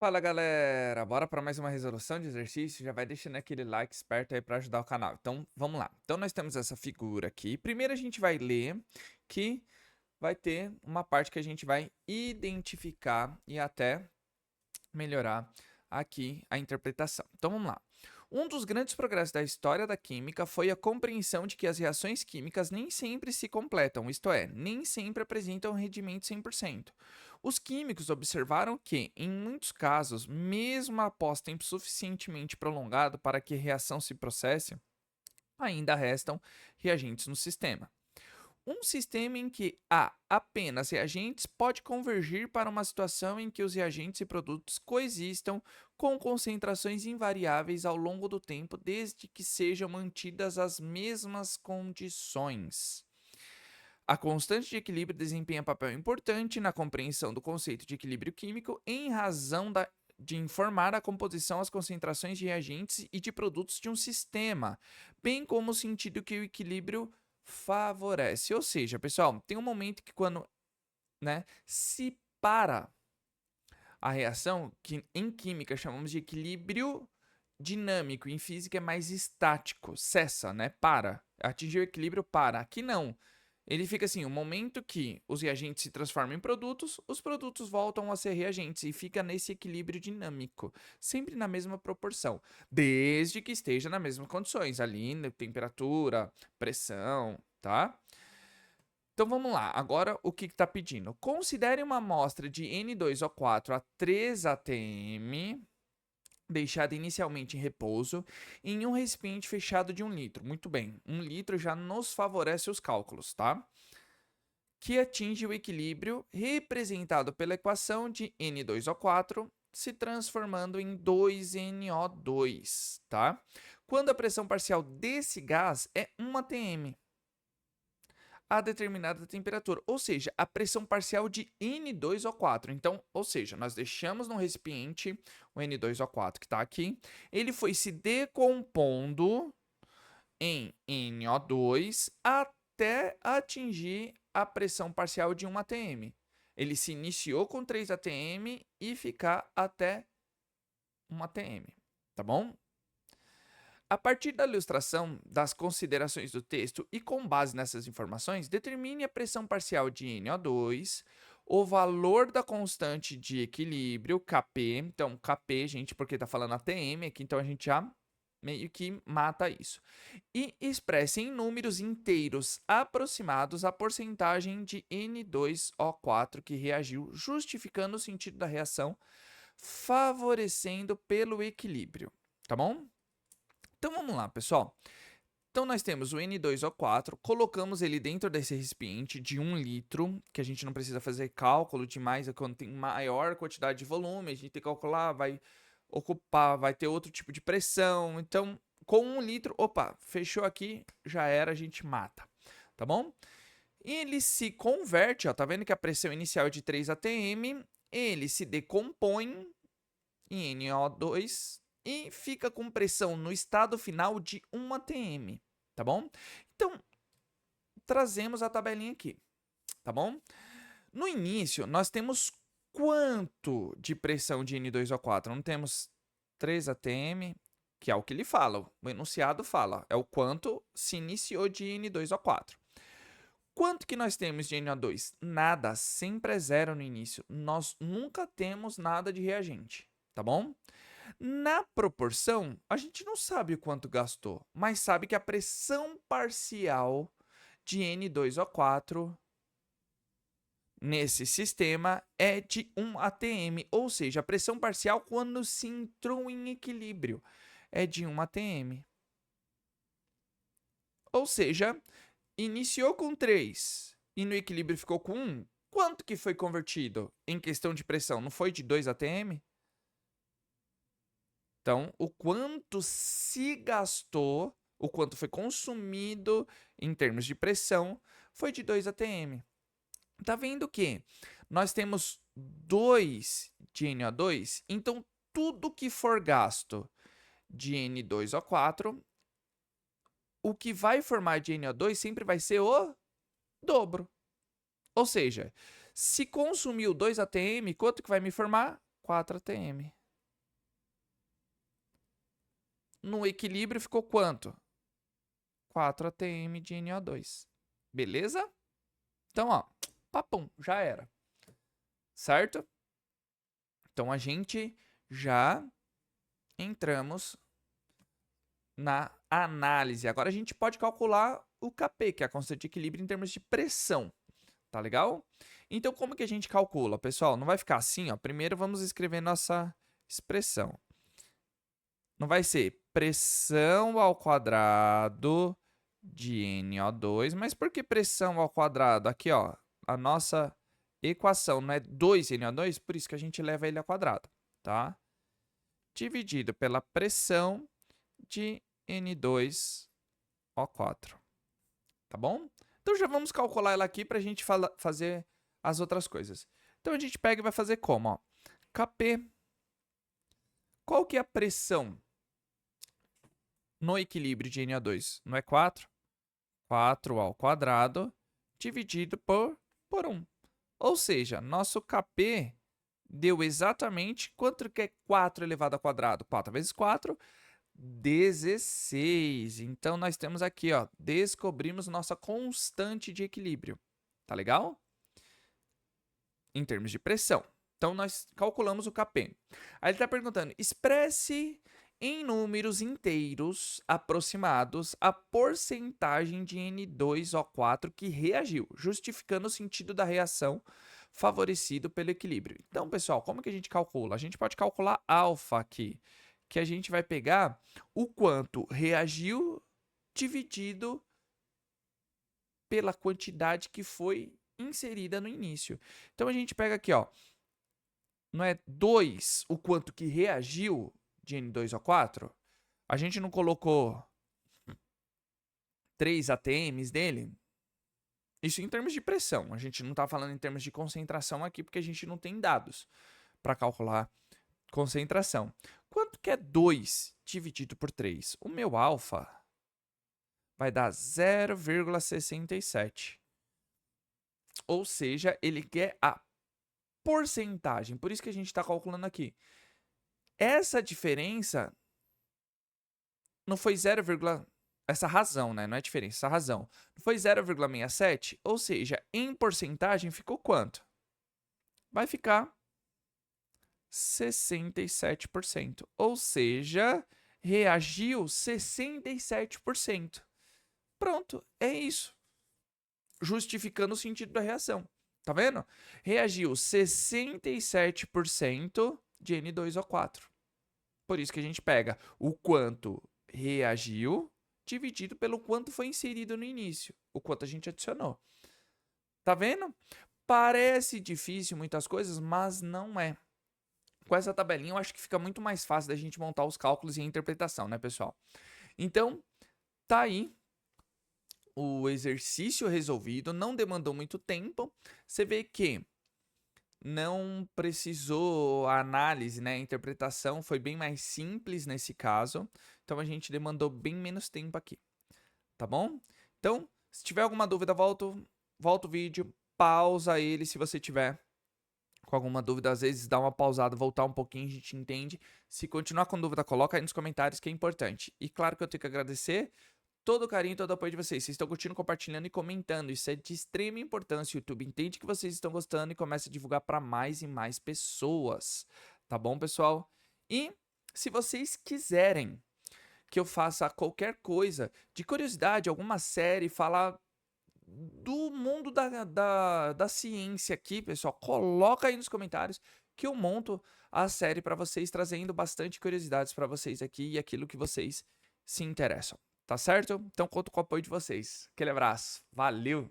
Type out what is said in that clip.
Fala galera, bora para mais uma resolução de exercício. Já vai deixando aquele like esperto aí para ajudar o canal. Então vamos lá. Então nós temos essa figura aqui. Primeiro a gente vai ler que vai ter uma parte que a gente vai identificar e até melhorar aqui a interpretação. Então vamos lá. Um dos grandes progressos da história da química foi a compreensão de que as reações químicas nem sempre se completam, isto é, nem sempre apresentam rendimento 100%. Os químicos observaram que, em muitos casos, mesmo após tempo suficientemente prolongado para que a reação se processe, ainda restam reagentes no sistema. Um sistema em que há apenas reagentes pode convergir para uma situação em que os reagentes e produtos coexistam com concentrações invariáveis ao longo do tempo, desde que sejam mantidas as mesmas condições. A constante de equilíbrio desempenha papel importante na compreensão do conceito de equilíbrio químico em razão de informar a composição, as concentrações de reagentes e de produtos de um sistema, bem como o sentido que o equilíbrio favorece. Ou seja, pessoal, tem um momento que quando, né, se para a reação, que em química chamamos de equilíbrio dinâmico, em física é mais estático, cessa, né, para, atingir o equilíbrio para. Aqui não. Ele fica assim, o momento que os reagentes se transformam em produtos, os produtos voltam a ser reagentes e fica nesse equilíbrio dinâmico, sempre na mesma proporção, desde que esteja nas mesmas condições, ali, né, temperatura, pressão, tá? Então vamos lá, agora o que está pedindo? Considere uma amostra de N2O4 a 3 atm, deixada inicialmente em repouso, em um recipiente fechado de 1 litro. Muito bem, 1 litro já nos favorece os cálculos, tá? Que atinge o equilíbrio representado pela equação de N2O4 se transformando em 2NO2, tá? Quando a pressão parcial desse gás é 1 atm a determinada temperatura, ou seja, a pressão parcial de N2O4. Então, ou seja, nós deixamos no recipiente o N2O4 que está aqui, ele foi se decompondo em NO2 até atingir a pressão parcial de 1 atm. Ele se iniciou com 3 atm e ficar até 1 atm, tá bom? A partir da ilustração das considerações do texto e com base nessas informações, determine a pressão parcial de NO2, o valor da constante de equilíbrio, Kp. Então, Kp, gente, porque está falando ATM aqui, então a gente já meio que mata isso. E expresse em números inteiros aproximados a porcentagem de N2O4 que reagiu, justificando o sentido da reação, favorecendo pelo equilíbrio, tá bom? Então vamos lá, pessoal. Então nós temos o N2O4, colocamos ele dentro desse recipiente de 1 litro, que a gente não precisa fazer cálculo demais, é quando tem maior quantidade de volume, a gente tem que calcular, vai ocupar, vai ter outro tipo de pressão. Então, com 1 litro, opa, fechou aqui, já era, a gente mata, tá bom? Ele se converte, ó, tá vendo que a pressão inicial é de 3 atm, ele se decompõe em NO2 e fica com pressão no estado final de 1 atm, tá bom? Então, trazemos a tabelinha aqui, tá bom? No início, nós temos quanto de pressão de N2O4? Não temos 3 atm, que é o que ele fala, o enunciado fala, é o quanto se iniciou de N2O4. Quanto que nós temos de NO2? Nada, sempre é zero no início. Nós nunca temos nada de reagente, tá bom? Na proporção, a gente não sabe o quanto gastou, mas sabe que a pressão parcial de N2O4 nesse sistema é de 1 atm, ou seja, a pressão parcial quando se entrou em equilíbrio é de 1 atm. Ou seja, iniciou com 3 e no equilíbrio ficou com 1, quanto que foi convertido em questão de pressão? Não foi de 2 atm? Então, o quanto se gastou, o quanto foi consumido em termos de pressão, foi de 2 atm. Tá vendo que nós temos 2 de NO2, então tudo que for gasto de N2O4, o que vai formar de NO2 sempre vai ser o dobro. Ou seja, se consumiu 2 atm, quanto que vai me formar? 4 atm. No equilíbrio ficou quanto? 4 atm de NO2. Beleza? Então, ó, papum, já era. Certo? Então, a gente já entramos na análise. Agora, a gente pode calcular o Kp, que é a constante de equilíbrio em termos de pressão. Tá legal? Então, como que a gente calcula, pessoal? Não vai ficar assim, ó. Primeiro, vamos escrever nossa expressão. Não vai ser pressão ao quadrado de NO2, mas por que pressão ao quadrado? Aqui, ó, a nossa equação não é 2NO2, por isso que a gente leva ele ao quadrado, tá? Dividido pela pressão de N2O4, tá bom? Então, já vamos calcular ela aqui para a gente fazer as outras coisas. Então, a gente pega e vai fazer como, ó? Kp. Qual que é a pressão no equilíbrio de NO2? Não é 4? 4 ao quadrado dividido por 1. Ou seja, nosso Kp deu exatamente quanto que é 4 elevado ao quadrado? 4 vezes 4, 16. Então, nós temos aqui, ó, descobrimos nossa constante de equilíbrio. Tá legal? Em termos de pressão. Então, nós calculamos o Kp. Aí ele está perguntando, expresse em números inteiros aproximados a porcentagem de N2O4 que reagiu, justificando o sentido da reação favorecido pelo equilíbrio. Então, pessoal, como que a gente calcula? A gente pode calcular alfa aqui, que a gente vai pegar o quanto reagiu dividido pela quantidade que foi inserida no início. Então, a gente pega aqui, ó, não é 2 o quanto que reagiu de N2O4? A gente não colocou 3 ATMs dele? Isso em termos de pressão. A gente não está falando em termos de concentração aqui, porque a gente não tem dados para calcular concentração. Quanto que é 2 dividido por 3? O meu alfa vai dar 0,67. Ou seja, ele quer a porcentagem. Por isso que a gente está calculando aqui. Essa diferença não foi 0, essa razão, né? Não é diferença, essa razão. Não foi 0,67? Ou seja, em porcentagem ficou quanto? Vai ficar 67%. Ou seja, reagiu 67%. Pronto, é isso. Justificando o sentido da reação. Tá vendo? Reagiu 67% de N2O4. Por isso que a gente pega o quanto reagiu dividido pelo quanto foi inserido no início, o quanto a gente adicionou. Tá vendo? Parece difícil muitas coisas, mas não é. Com essa tabelinha eu acho que fica muito mais fácil da gente montar os cálculos e a interpretação, né, pessoal? Então, tá aí o exercício resolvido, não demandou muito tempo. Você vê que não precisou a análise, né? A interpretação foi bem mais simples nesse caso. Então, a gente demandou bem menos tempo aqui. Tá bom? Então, se tiver alguma dúvida, volta o vídeo, pausa ele se você tiver com alguma dúvida. Às vezes dá uma pausada, voltar um pouquinho, a gente entende. Se continuar com dúvida, coloca aí nos comentários que é importante. E claro que eu tenho que agradecer todo o carinho, todo o apoio de vocês. Vocês estão curtindo, compartilhando e comentando. Isso é de extrema importância. O YouTube entende que vocês estão gostando e começa a divulgar para mais e mais pessoas. Tá bom, pessoal? E se vocês quiserem que eu faça qualquer coisa de curiosidade, alguma série, falar do mundo da ciência aqui, pessoal, coloca aí nos comentários que eu monto a série para vocês, trazendo bastante curiosidades para vocês aqui e aquilo que vocês se interessam. Tá certo? Então conto com o apoio de vocês. Aquele abraço. Valeu!